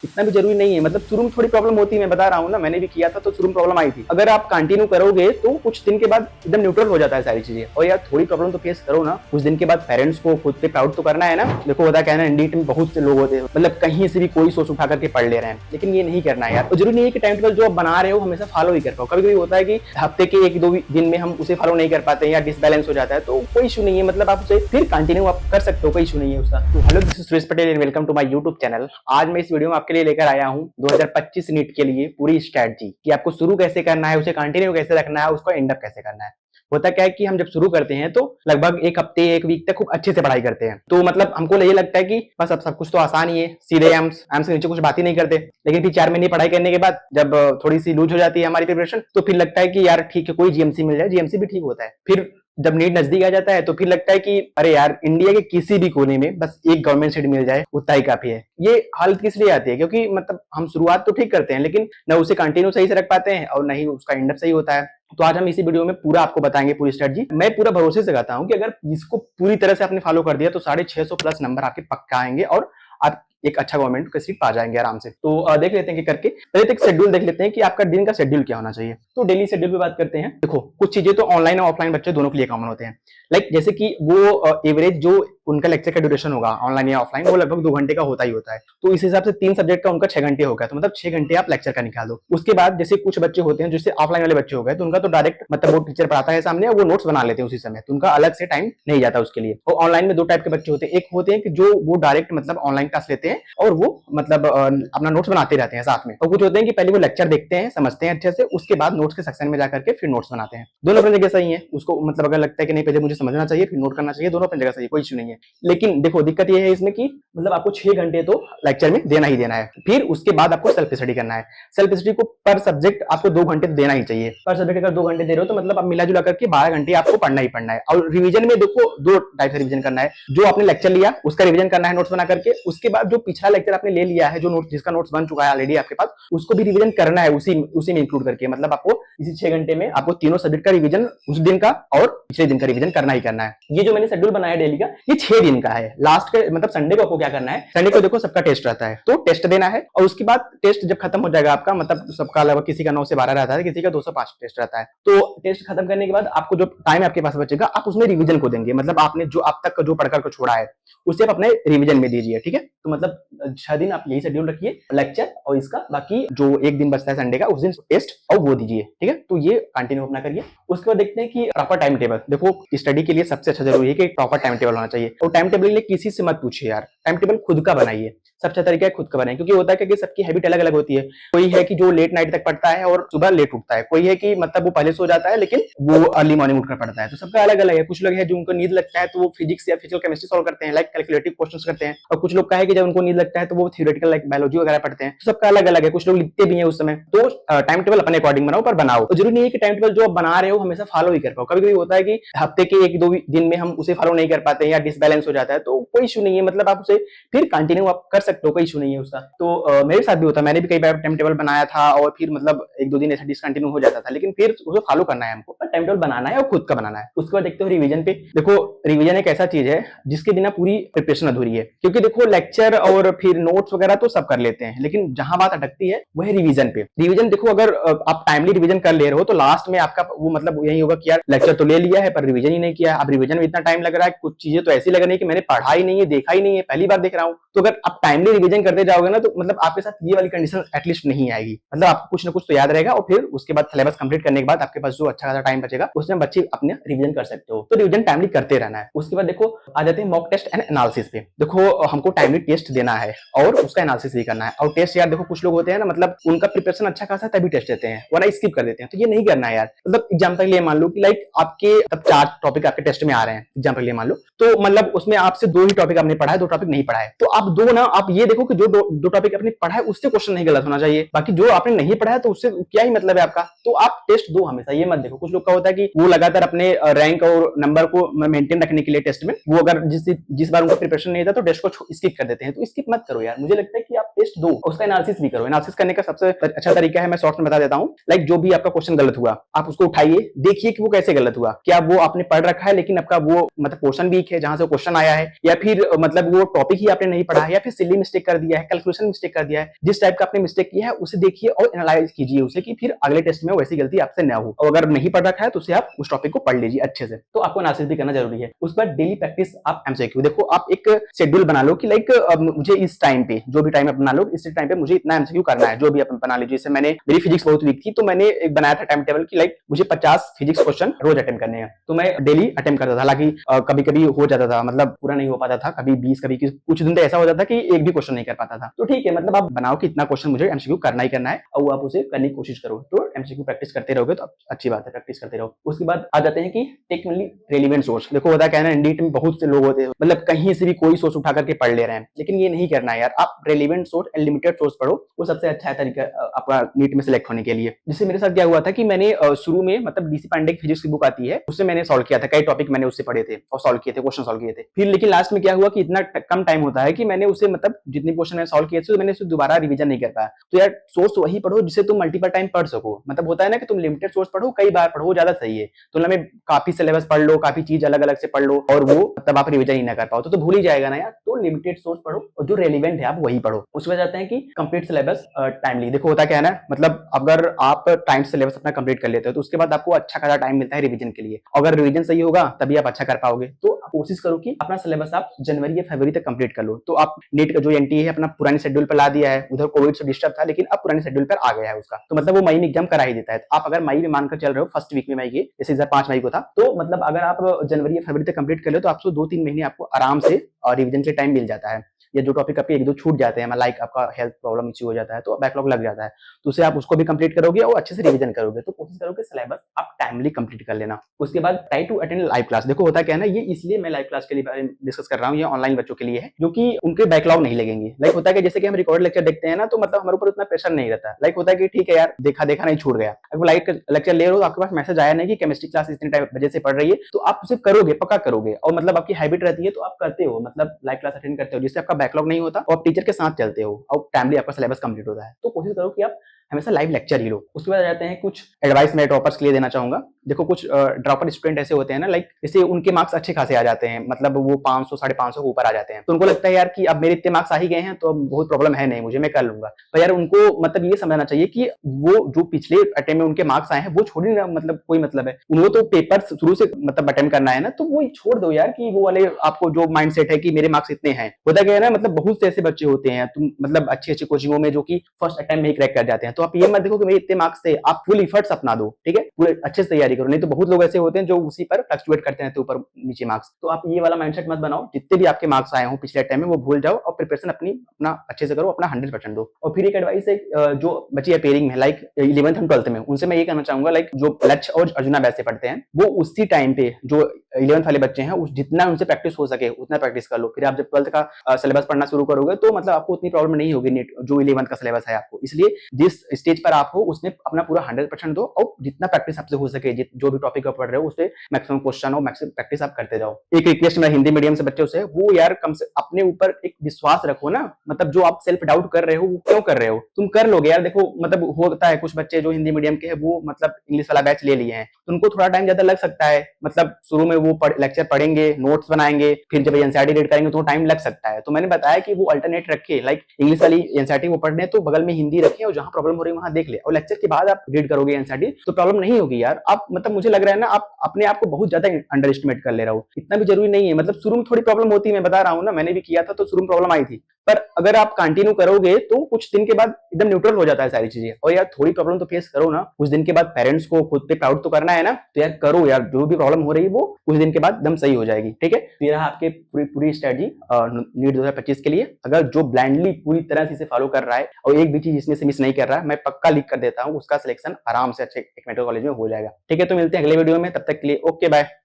इतना भी जरूरी नहीं है। मतलब शुरू में थोड़ी प्रॉब्लम होती है, मैं बता रहा हूँ ना, मैंने भी किया था तो शुरू में प्रॉब्लम आई थी। अगर आप कंटिन्यू करोगे तो कुछ दिन के बाद एकदम न्यूट्रल हो जाता है सारी चीजें। और यार थोड़ी प्रॉब्लम तो फेस करो ना, कुछ दिन के बाद पेरेंट्स को खुद पे प्राउड तो करना है ना। देखो होता क्या है ना, इंडिया में बहुत से लोग होते हैं, मतलब कहीं से भी कोई सोच उठा करके पढ़ ले रहे हैं, लेकिन ये नहीं करना है यार। और जरूरी नहीं है कि टाइम टेबल जो आप बना रहे हो हमेशा फॉलो ही कर पाओ। कभी कभी होता है कि हफ्ते के एक दो दिन में हम उसे फॉलो नहीं कर पाते या डिसबैलेंस हो जाता है, तो कोई इशू नहीं है। मतलब आप उसे फिर कंटिन्यू आप कर सकते हो, कोई इशू नहीं है उसका। तो hello, this is Suresh Patel and welcome to my YouTube channel. आज मैं इस वीडियो में आपके लिए लेकर आया हूँ 2025 नीट के लिए पूरी स्ट्रैटेजी कि आपको शुरू कैसे करना है, उसे कंटिन्यू कैसे रखना है, उसको एंड अप कैसे करना है। होता क्या है कि हम जब शुरू करते हैं तो लगभग एक हफ्ते एक वीक तक खूब अच्छे से पढ़ाई करते हैं, तो मतलब हमको ये लगता है कि बस अब सब कुछ तो आसान ही है, सीधे एम्स से नीचे कुछ बात ही नहीं करते। लेकिन फिर 4 महीने पढ़ाई करने के बाद जब थोड़ी सी लूज हो जाती है हमारी प्रिपरेशन, तो फिर लगता है कि यार ठीक है, कोई जीएमसी मिल जाए, जीएमसी भी ठीक होता है। फिर जब नीट नजदीक आ जाता है तो फिर लगता है कि अरे यार, इंडिया के किसी भी कोने में बस एक गवर्नमेंट सीट मिल जाए उतना ही काफी है। ये हालत किस लिए आती है? क्योंकि मतलब हम शुरुआत तो ठीक करते हैं, लेकिन न उसे कंटिन्यू सही से रख पाते हैं और न ही उसका एंड अप सही होता है। तो आज हम इसी वीडियो में पूरा आपको बताएंगे, पूरी स्ट्रेटजी। मैं पूरा भरोसे से कहता हूं कि अगर इसको पूरी तरह से आपने फॉलो कर दिया तो 650 प्लस नंबर आपके पक्का आएंगे और आप एक अच्छा गवर्नमेंट का सीट पा जाएंगे आराम से। तो देख लेते हैं कि करके पहले तो एक शेड्यूल देख लेते हैं कि आपका दिन का शेड्यूल क्या होना चाहिए। तो डेली शेड्यूल पे बात करते हैं। देखो, कुछ चीजें तो ऑनलाइन और ऑफलाइन बच्चे दोनों के लिए कॉमन होते हैं। लाइक जैसे कि वो एवरेज जो उनका लेक्चर का ड्यूरेशन होगा ऑनलाइन या ऑफलाइन, वो लगभग 2 घंटे का होता ही होता है। तो इस हिसाब से 3 सब्जेक्ट का उनका 6 घंटे होगा, तो मतलब 6 घंटे आप लेक्चर का निकाल दो। उसके बाद जैसे कुछ बच्चे होते हैं, जैसे ऑफलाइन वाले बच्चे हो गए, तो उनका तो डायरेक्ट मतलब वो टीचर पढ़ाता है सामने और वो नोट्स बना लेते हैं उसी समय, तो उनका अलग से टाइम नहीं जाता उसके लिए। और ऑनलाइन में 2 टाइप के बच्चे होते हैं। एक होते हैं कि जो वो डायरेक्ट मतलब ऑनलाइन क्लास लेते हैं और वो मतलब अपना नोट्स बनाते रहते हैं साथ में। और कुछ होते हैं कि पहले वो लेक्चर देखते हैं, समझते हैं अच्छे से, उसके बाद नोट्स के सेक्शन में जाकर के फिर नोट्स बनाते हैं। दोनों अपनी जगह सही है। उसको मतलब अगर लगता है कि नहीं पहले मुझे समझना चाहिए फिर नोट करना चाहिए, दोनों अपनी जगह सही है, कोई इश्यू नहीं है। लेकिन देखो दिक्कत ये है इसमें कि मतलब आपको 6 घंटे तो लेक्चर में देना ही देना है। फिर उसके बाद आपको सेल्फ स्टडी करना है। सेल्फ स्टडी को पर सब्जेक्ट आपको 2 घंटे देना ही चाहिए। पर सब्जेक्ट अगर 2 घंटे दे रहे हो तो मतलब आप मिला जुला करके 12 घंटे आपको पढ़ना ही पढ़ना है। और रिवीजन में देखो 2 टाइप से रिवीजन करना है। जो आपने लेक्चर लिया उसका रिवीजन करना है नोट्स बना करके। उसके बाद जो पिछला लेक्चर आपने ले लिया है, जो नोट जिसका नोट्स बन चुका है ऑलरेडी आपके पास, उसको भी रिवीजन करना है उसी में इंक्लूड करके। मतलब आपको इसी 6 घंटे में आपको तीनों सब्जेक्ट का रिवीजन उस दिन का और पिछले दिन का रिवीजन करना ही करना है। ये जो मैंने शेड्यूल बनाया डेली का, ये 6 दिन का है। लास्ट के मतलब संडे को आपको क्या करना है, संडे को देखो सबका टेस्ट रहता है, तो टेस्ट देना है। और उसके बाद टेस्ट जब खत्म हो जाएगा आपका, मतलब सबका लगभग किसी का 9 से 12 रहता है, किसी का 2 से 5 टेस्ट रहता है। तो टेस्ट खत्म करने के बाद आपको जो टाइम आपके पास बचेगा आप उसमें रिवीजन को देंगे। मतलब आपने जो अब तक जो पढ़कर को छोड़ा है उसे आप अपने रिवीजन में दीजिए, ठीक है। तो मतलब 6 दिन आप यही शेड्यूल रखिए, लेक्चर और इसका, बाकी जो एक दिन बचता है संडे का उस दिन टेस्ट और वो दीजिए, ठीक है। तो ये कंटिन्यू अपना करिए। उसके बाद देखते हैं कि प्रॉपर टाइम टेबल। देखो स्टडी के लिए सबसे अच्छा जरूरी है कि प्रॉपर टाइम टेबल होना चाहिए। और टाइम टेबल के लिए किसी से मत पूछिए यार, टाइम टेबल खुद का बनाइए। सबसे अच्छा तरीका है खुद का बनाइए, क्योंकि होता है कि सबकी हैबिट अलग अलग होती है। कोई है कि जो लेट नाइट तक पढ़ता है और सुबह लेट उठता है, कोई है कि मतलब वो पहले सो जाता है लेकिन वो अर्ली मॉर्निंग उठकर पढ़ता है। तो सबका अलग अलग है। कुछ लोग हैं जो उनको नींद लगता है तो वो फिजिक्स या फिजिकल केमिस्ट्री सॉल्व करते हैं, लाइक कैलकुलेटिव क्वेश्चंस करते हैं। और कुछ लोग का है कि जब उनको नींद लगता है तो वो थियोरेटिकल लाइक बायोलॉजी वगैरह पढ़ते हैं। तो सबका अलग अलग है। कुछ लोग लिखते भी हैं उस समय। तो टाइम टेबल अपने अकॉर्डिंग बनाओ, पर बनाओ। तो जरूरी नहीं है कि टाइम टेबल जो आप बना रहे हो हमेशा फॉलो ही कर पाओ। कभी कभी होता है कि हफ्ते के एक दो दिन में हम उसे फॉलो नहीं कर पाते हैं या डिसबैलेंस हो जाता है, तो कोई इशू नहीं है। मतलब आप उसे फिर कंटिन्यू आप कर सकते हो, कोई इशू नहीं है उसका। तो मेरे साथ भी होता है, मैंने भी कई बार टाइम टेबल बनाया था और फिर मतलब 1-2 दिन ऐसा डिसकंटिन्यू हो जाता था, लेकिन फिर उसे फॉलो करना है हमको। टाइम टेबल बनाना है और खुद का बनाना है। उसके बाद देखते हो रिवीजन पे। देखो रिवीजन एक ऐसा चीज है जिसके बिना पूरी प्रिपरेशन अधूरी है। क्योंकि देखो लेक्चर और फिर नोट्स वगैरह तो सब कर लेते हैं, लेकिन जहां बात अटकती है वो है रिवीजन पे। रिवीजन देखो, अगर आप टाइमली रिवीजन कर ले रहे हो तो लास्ट में आपका वो मतलब यही होगा कि यार लेक्चर तो ले लिया है पर रिवीजन ही नहीं किया है। अब रिवीजन में इतना टाइम लग रहा है, कुछ चीजें तो ऐसी लग रही है कि मैंने पढ़ा ही नहीं है, देखा ही नहीं है, पहली बार देख रहा हूं। तो अगर आप टाइमली रिवीजन करते जाओगे ना तो मतलब आपके साथ ये वाली कंडीशन एटलीस्ट नहीं आएगी। मतलब आपको कुछ ना कुछ तो याद रहेगा और फिर उसके बाद सिलेबस कंप्लीट करने के बाद आपके पास जो अच्छा खासा टाइम बचेगा उसमें बच्चे अपने रिवीजन कर सकते हो। तो रिवीजन टाइमली करते रहना है। उसके बाद देखो आ जाते हैं मॉक टेस्ट एंड एनालिसिस पे। देखो हमको टाइमली टेस्ट देना है और उसका एनालिसिस भी करना है। और टेस्ट यार देखो कुछ लोग होते हैं ना, मतलब उनका प्रिपरेशन अच्छा खासा तभी टेस्ट देते हैं, वरना स्किप कर देते हैं। तो ये नहीं करना है यार। मतलब एग्जाम्पल के लिए मान लो कि लाइक आपके तब 4 टॉपिक आपके टेस्ट में आ रहे हैं, एग्जाम्पल के लिए मान लो, तो मतलब उसमें आपसे 2 ही टॉपिक आपने पढ़ा है, 2 टॉपिक नहीं पढ़ा है। तो आप दो ना, आप ये देखो कि जो 2 टॉपिक आपने पढ़ा है उससे क्वेश्चन नहीं गलत होना चाहिए। बाकी जो आपने नहीं पढ़ा है तो उससे क्या ही मतलब है आपका। तो आप टेस्ट दो हमेशा, ये मत देखो। कुछ लोग का होता है कि वो लगातार अपने रैंक और नंबर को मेंटेन रखने के लिए टेस्ट में वो अगर जिस बार उनका प्रिपरेशन नहीं था तो टेस्ट को स्किप कर देते हैं। तो स्किप मत करो यार, मुझे लगता है कि आप टेस्ट दो, उसका एनालिसिस भी करो। एनालिसिस करने का सबसे अच्छा तरीका है, मैं शॉर्ट में बता देता हूँ। लाइक जो भी आपका क्वेश्चन गलत हुआ आप उसको उठाइए, देखिए कि वो कैसे गलत हुआ। क्या वो आपने पढ़ रखा है लेकिन आपका वो मतलब पोर्शन वीक है जहां से क्वेश्चन आया है, या फिर मतलब वो टॉपिक ही आपने नहीं पढ़ा है, या फिर सिली मिस्टेक कर दिया है, कैलकुलेशन मिस्टेक कर दिया है। जिस टाइप का आपने मिस्टेक किया है उसे देखिए और एनालाइज कीजिए उसे, कि फिर अगले टेस्ट में वैसी गलती आपसे ना हो। और अगर नहीं पढ़ रखा है तो उसे आप उस टॉपिक को पढ़ लीजिए अच्छे से। तो आपको एनालिसिस भी करना जरूरी है। उसके बाद डेली प्रैक्टिस आप एमसीक्यू देखो, आप एक शेड्यूल बना लो कि लाइक मुझे इस टाइम पे जो भी टाइम आप बना लो, इस टाइम पे मुझे इतना एमसीक्यू करना है, जो भी आप बना लीजिए। जैसे मैंने मेरी फिजिक्स बहुत वीक थी तो मैंने एक बनाया था टाइम टेबल की लाइक मुझे 50 फिजिक्स क्वेश्चन रोज अटेम्प्ट करने हैं, तो मैं डेली अटेम्प्ट करता था। हालांकि कभी कभी हो जाता था, मतलब पूरा नहीं हो पाता था, कभी 20 कभी कुछ दिन तो ऐसा हो जाता था कि एक भी क्वेश्चन नहीं कर पाता था। तो ठीक है, मतलब आप बनाओ कि इतना क्वेश्चन मुझे एमसीक्यू करना ही करना है और आप उसे करने की कोशिश करो। तो एमसीक्यू प्रैक्टिस करते रहोगे तो अच्छी बात है, प्रैक्टिस करते रहो। उसके बाद आ जाते हैं कि टेक ओनली रेलिवेंट सोर्स। देखो होता क्या है ना, नीट में बहुत से लोग होते हैं मतलब कहीं से भी कोई सोर्स उठा करके पढ़ ले रहे हैं, लेकिन ये नहीं करना है यार। आप relevant source and limited source पढ़ो, वो सबसे अच्छा तरीका आपका नीट में सिलेक्ट होने के लिए। जिससे मेरे साथ क्या हुआ था कि मैंने शुरू में मतलब डीसी पांडे की फिजिक्स की बुक आती है, उससे मैंने सॉल्व किया था, कई टॉपिक मैंने उससे पढ़े थे और सॉल्व किए थे, क्वेश्चन सॉल्व किए थे। फिर लेकिन लास्ट में क्या हुआ कि इतना कम टाइम होता है कि मैंने उसे मतलब जितने क्वेश्चन मैंने सॉल्व किए थे मैंने उसे दोबारा रिवीजन नहीं कर पाया। तो यार सोर्स वही पढ़ो जिसे तुम मल्टीपल टाइम पढ़ सको। मतलब होता है ना कि तुम लिमिटेड सोर्स पढ़ो, कई बार पढ़ो, ज्यादा सही है। तुलना में काफी सिलेबस पढ़ लो, काफी चीज अलग अलग से पढ़ लो और वो मतलब आप रिवीजन ही ना कर पाओ तो भूल ही जाएगा ना यार। तो लिमिटेड सोर्स पढ़ो और जो रेलिवेंट है आप वही पढ़ो। उसमें जाते हैं कि कंप्लीट सिलेबस टाइमली। देखो होता क्या है ना, मतलब अगर आप टाइम सिलेबस अपना कंप्लीट कर लेते हो तो उसके बाद आपको अच्छा खासा टाइम मिलता है रिवीजन के लिए। अगर रिवीजन सही होगा तभी आप अच्छा कर पाओगे। तो कोशिश करो कि अपना सिलेबस आप जनवरी या फरवरी तक कंप्लीट कर लो। तो आप नीट का जो एनटीए है अपना पुराने शेड्यूल पर ला दिया है, उधर कोविड से डिस्टर्ब था लेकिन अब पुराने शेड्यूल पर आ गया है उसका, तो मतलब वो मई में एग्जाम करा ही देता है। आप अगर मई में मानकर चल रहे हो, फर्स्ट वीक में मई के, जैसे 5 मई को था, तो मतलब अगर आप जनवरी या फरवरी तक कंप्लीट कर लो तो आपको 2-3 महीने आपको आराम से रिवीजन के टाइम मिल जाता है। या जो टॉपिक आपके 1-2 छूट जाते हैं, लाइक आपका हेल्थ प्रॉब्लम इश्यू हो जाता है तो बैकलॉग लग जाता है, तो उसे आप उसको भी कंप्लीट करोगे और अच्छे से रिवीजन करोगे। तो कोशिश करो कि सिलेबस आप टाइमली कंप्लीट कर लेना। उसके बाद try to attend live class. देखो होता क्या है ना, ये इसलिए मैं लाइव क्लास के लिए डिस्कस कर रहा हूँ, ये ऑनलाइन बच्चों के लिए है जो कि उनके बैकलॉग नहीं लगेंगे। लाइक होता है कि जैसे कि हम रिकॉर्ड लेक्चर देखते हैं ना, तो मतलब हमारे ऊपर उतना प्रेशर नहीं रहता। लाइक होता है कि ठीक है यार, देखा देखा नहीं छूट गया। अगर लाइव लेक्चर ले रहे हो तो आपके पास मैसेज आया नहीं कि केमिस्ट्री क्लास इतने बजे से पढ़ रही है, तो आप उसे करोगे, पक्का करोगे और मतलब आपकी हैबिट रहती है तो आप करते हो, मतलब लाइव क्लास अटेंड करते हो, जिससे आपका बैकलॉग नहीं होता और टीचर के साथ चलते हो और टाइमली आपका सिलेबस कंप्लीट होता है। तो कोशिश करो कि आप हमेशा लाइव लेक्चर ही लो। उसके बाद आ जाते हैं कुछ एडवाइस मैं ड्रॉपर्स के लिए देना चाहूंगा। देखो कुछ ड्रॉपर स्टूडेंट ऐसे होते हैं ना, लाइक जैसे उनके मार्क्स अच्छे खासे आ जाते हैं, मतलब वो 500 550 के ऊपर आ जाते हैं, तो उनको लगता है यार कि अब मेरे इतने मार्क्स आ ही गए हैं तो अब बहुत प्रॉब्लम है नहीं मुझे, मैं कर लूंगा। तो यार उनको मतलब ये समझना चाहिए कि वो जो पिछले अटेम्प्ट में उनके मार्क्स आए हैं वो छोड़ ना, मतलब कोई मतलब है उनको तो पेपर शुरू से मतलब अटेम्प्ट करना है ना, तो वो छोड़ दो यार कि वो वाले आपको जो माइंडसेट है कि मेरे मार्क्स इतने हैं। होता क्या है ना, मतलब बहुत से ऐसे बच्चे होते हैं तुम मतलब अच्छी अच्छी कोचिंगों में जो कि फर्स्ट अटेम्प्ट में ही क्रैक कर जाते हैं। तो आप ये मत देखो कि मेरे इतने मार्क्स थे, आप फुल एफर्ट्स अपना दो, ठीक है, पूरे अच्छे से तैयारी करो। नहीं तो बहुत लोग ऐसे होते हैं जो उसी पर फ्लक्चुएट करते रहते हैं ऊपर नीचे मार्क्स। तो आप ये वाला माइंडसेट मत बनाओ, जितने भी आपके मार्क्स आए हो पिछले टाइम में वो भूल जाओ और प्रिपरेशन अपना अच्छे से करो, अपना 100% दो। और फिर एक एडवाइस है जो बच्चे अपेयरिंग में लाइक 11th एंड 12th में, उनसे मैं ये कहना चाहूंगा लाइक जो लक्ष्य और अर्जुना वैसे पढ़ते हैं वो उसी टाइम पे जो 11th वाले बच्चे हैं जितना उनसे प्रैक्टिस हो सके उतना प्रैक्टिस कर लो। फिर आप जब 12th का सिलेबस पढ़ना शुरू करोगे तो मतलब आपको उतनी प्रॉब्लम नहीं होगी नीट जो 11th का सिलेबस है आपको। इसलिए जिस स्टेज पर आप हो उसमें अपना पूरा 100% दो और जितना प्रैक्टिस आपसे हो सके, जो भी टॉपिक आप पढ़ रहे हो उससे मैक्सिमम क्वेश्चन और मैक्सिमम प्रैक्टिस आप करते जाओ। एक रिक्वेस्ट मेरा हिंदी मीडियम से बच्चों से, वो यार कम से अपने ऊपर एक विश्वास रखो ना, मतलब जो आप सेल्फ डाउट कर रहे हो वो क्यों कर रहे हो, तुम कर लोगे यार। देखो मतलब होता है कुछ बच्चे जो हिंदी मीडियम के हैं वो मतलब इंग्लिश वाला बैच ले लिए हैं तो उनको थोड़ा टाइम ज्यादा लग सकता है। मतलब शुरू में वो लेक्चर पढ़ेंगे, नोट्स बनाएंगे, फिर जब एनसीईआरटी रीड करेंगे तो टाइम लग सकता है। तो मैंने बताया कि वो अल्टरनेट रखे, लाइक इंग्लिश वाली एनसीईआरटी वो पढ़ने तो बगल में हिंदी रखें और जहां प्रॉब्लम हो रही है वहां देख ले और लेक्चर के बाद आप रीड करोगे एनसीईआरटी तो प्रॉब्लम नहीं होगी यार। आप मतलब मुझे लग रहा है ना आप अपने आप को बहुत ज्यादा अंडर एस्टिमेट कर ले रहे हो, इतना भी जरूरी नहीं है। मतलब शुरू में थोड़ी प्रॉब्लम होती है, मैं बता रहा हूँ ना, मैंने भी किया था तो शुरू में प्रॉब्लम आई थी, पर अगर आप कंटिन्यू करोगे तो कुछ दिन के बाद एकदम न्यूट्रल हो जाता है सारी चीजें। और यार थोड़ी प्रॉब्लम तो फेस करो ना, कुछ दिन के बाद पेरेंट्स को खुद पे प्राउड तो करना है ना, तो यार करो यार, जो भी प्रॉब्लम हो रही है वो कुछ दिन के बाद एकदम सही हो जाएगी, ठीक है। तो ये रहा आपके पूरी स्ट्रेटजी नीट 2025 के लिए। अगर जो ब्लाइंडली पूरी तरह से इसे फॉलो कर रहा है और एक भी चीज इसमें से मिस नहीं कर रहा है, मैं पक्का लिख कर देता हूँ उसका सिलेक्शन आराम से अच्छे एक मेडिकल कॉलेज में हो जाएगा, ठीक है। तो मिलते हैं अगले वीडियो में, तब तक के लिए ओके बाय।